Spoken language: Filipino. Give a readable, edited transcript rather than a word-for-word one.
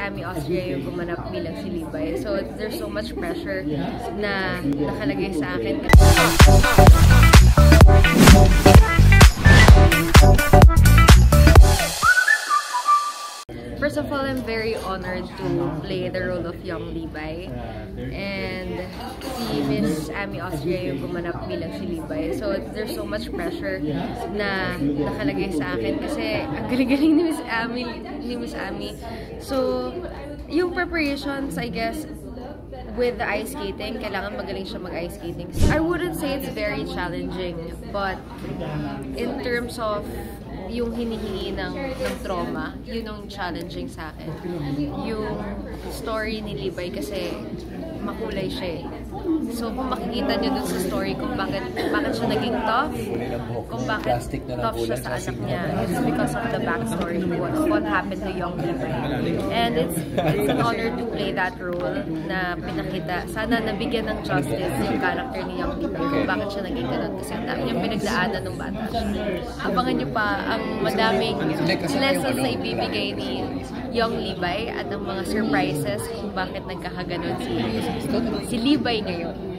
Ami Austria yung gumanap bilang si Libay. So there's so much pressure na nakalagay sa akin. First of all, I'm very honored to play the role of young Libay. And si Miss Ami Austria yung gumanap bilang si Libay. So there's so much pressure na nakalagay sa akin kasi ang galing-galing ni Miss Ami. So yung preparations, I guess, with the ice skating, kailangan magaling siya mag-ice skating. I wouldn't say it's very challenging, but in terms of yung hinihingi ng trauma, yun ang challenging sa akin. Yung story ni Libay kasi makulay siya eh. So kung makikita nyo dun sa story kung bakit siya naging tough, kung bakit tough siya sa anak niya, it's because of the backstory of what happened to young Libay. And it's an honor to play that role na pinakita. Sana nabigyan ng justice yung character ni young Libay kung bakit siya naging ganun. Kasi ang dami niyang pinagdaanan ng bata siya. Abangan niyo pa ang madaming lessons na ibibigay ni young Libay at ang mga surprises kung bakit nagkakaganon si Libay ngayon.